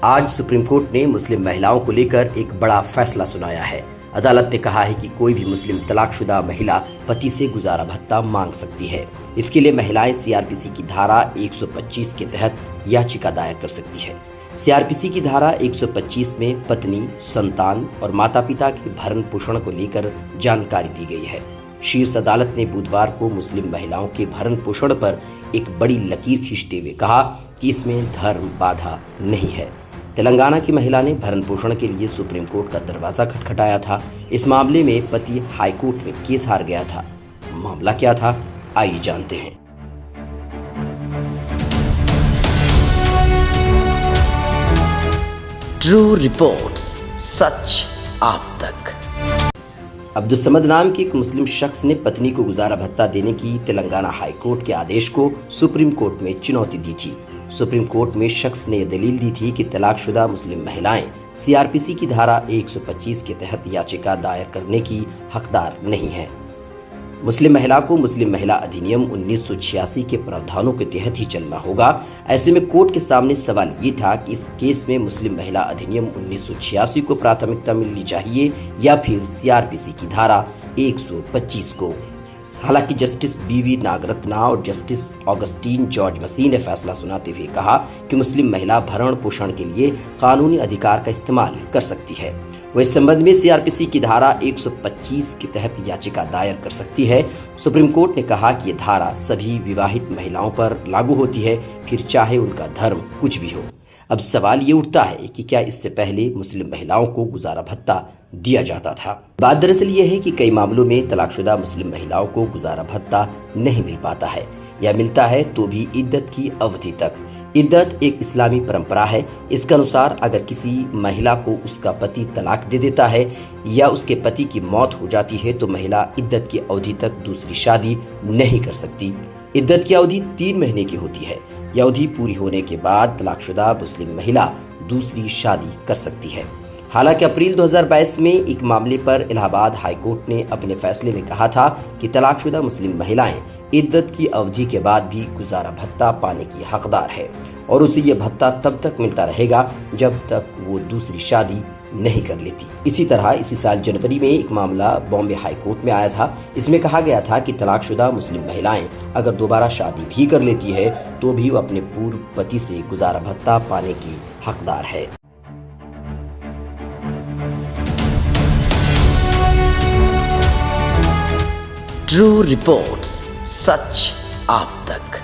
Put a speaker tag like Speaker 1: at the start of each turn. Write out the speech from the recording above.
Speaker 1: आज supreme court ने मुस्लिम महिलाओं को लेकर एक बड़ा फैसला सुनाया है। अदालत ने कहा है कि कोई भी मुस्लिम तलाकशुदा महिला पति से गुजारा भत्ता मांग सकती है। इसके लिए महिलाएं सीआरपीसी की धारा 125 के तहत याचिका दायर कर सकती है। सीआरपीसी की धारा 125 में पत्नी, संतान और माता पिता के भरण पोषण को लेकर जानकारी दी गई है। शीर्ष अदालत ने बुधवार को मुस्लिम महिलाओं के भरण पोषण पर एक बड़ी लकीर खींचते हुए कहा कि इसमें धर्म बाधा नहीं है। तेलंगाना की महिला ने भरण पोषण के लिए सुप्रीम कोर्ट का दरवाजा खटखटाया था। इस मामले में पति हाईकोर्ट में केस हार गया था। मामला क्या था, आइए जानते हैं। ट्रू रिपोर्ट्स, सच आप तक। अब्दुल समद नाम के एक मुस्लिम शख्स ने पत्नी को गुजारा भत्ता देने की तेलंगाना हाई कोर्ट के आदेश को सुप्रीम कोर्ट में चुनौती दी थी। सुप्रीम कोर्ट में शख्स ने यह दलील दी थी कि तलाकशुदा मुस्लिम महिलाएं सीआरपीसी की धारा 125 के तहत याचिका दायर करने की हकदार नहीं है। मुस्लिम महिला को मुस्लिम महिला अधिनियम 1986 के प्रावधानों के तहत ही चलना होगा। ऐसे में कोर्ट के सामने सवाल ये था कि इस केस में मुस्लिम महिला अधिनियम 1986 को प्राथमिकता मिलनी चाहिए या फिर सीआरपीसी की धारा 125 को। हालांकि जस्टिस बीवी नागरत्ना और जस्टिस ऑगस्टीन जॉर्ज मसीह ने फैसला सुनाते हुए कहा कि मुस्लिम महिला भरण पोषण के लिए कानूनी अधिकार का इस्तेमाल कर सकती है। वह इस संबंध में सीआरपीसी की धारा 125 के तहत याचिका दायर कर सकती है। सुप्रीम कोर्ट ने कहा कि यह धारा सभी विवाहित महिलाओं पर लागू होती है, फिर चाहे उनका धर्म कुछ भी हो। अब सवाल ये उठता है कि क्या इससे पहले मुस्लिम महिलाओं को गुजारा भत्ता दिया जाता था। बात दरअसल ये है कि कई मामलों में तलाकशुदा मुस्लिम महिलाओं को गुजारा भत्ता नहीं मिल पाता है या मिलता है तो भी इद्दत की अवधि तक। इद्दत एक इस्लामी परंपरा है। इसके अनुसार अगर किसी महिला को उसका पति तलाक दे देता है या उसके पति की मौत हो जाती है तो महिला इद्दत की अवधि तक दूसरी शादी नहीं कर सकती। इद्दत की अवधि 3 महीने की होती है। यह अवधि पूरी होने के बाद तलाकशुदा मुस्लिम महिला दूसरी शादी कर सकती है। हालांकि अप्रैल 2022 में एक मामले पर इलाहाबाद हाईकोर्ट ने अपने फैसले में कहा था कि तलाकशुदा मुस्लिम महिलाएं इद्दत की अवधि के बाद भी गुजारा भत्ता पाने की हकदार है और उसे यह भत्ता तब तक मिलता रहेगा जब तक वो दूसरी शादी नहीं कर लेती। इसी तरह इसी साल जनवरी में एक मामला बॉम्बे हाई कोर्ट में आया था। इसमें कहा गया था कि तलाकशुदा मुस्लिम महिलाएं अगर दोबारा शादी भी कर लेती है तो भी वो अपने पूर्व पति से गुजारा भत्ता पाने की हकदार है। ट्रू रिपोर्ट्स, सच आप तक।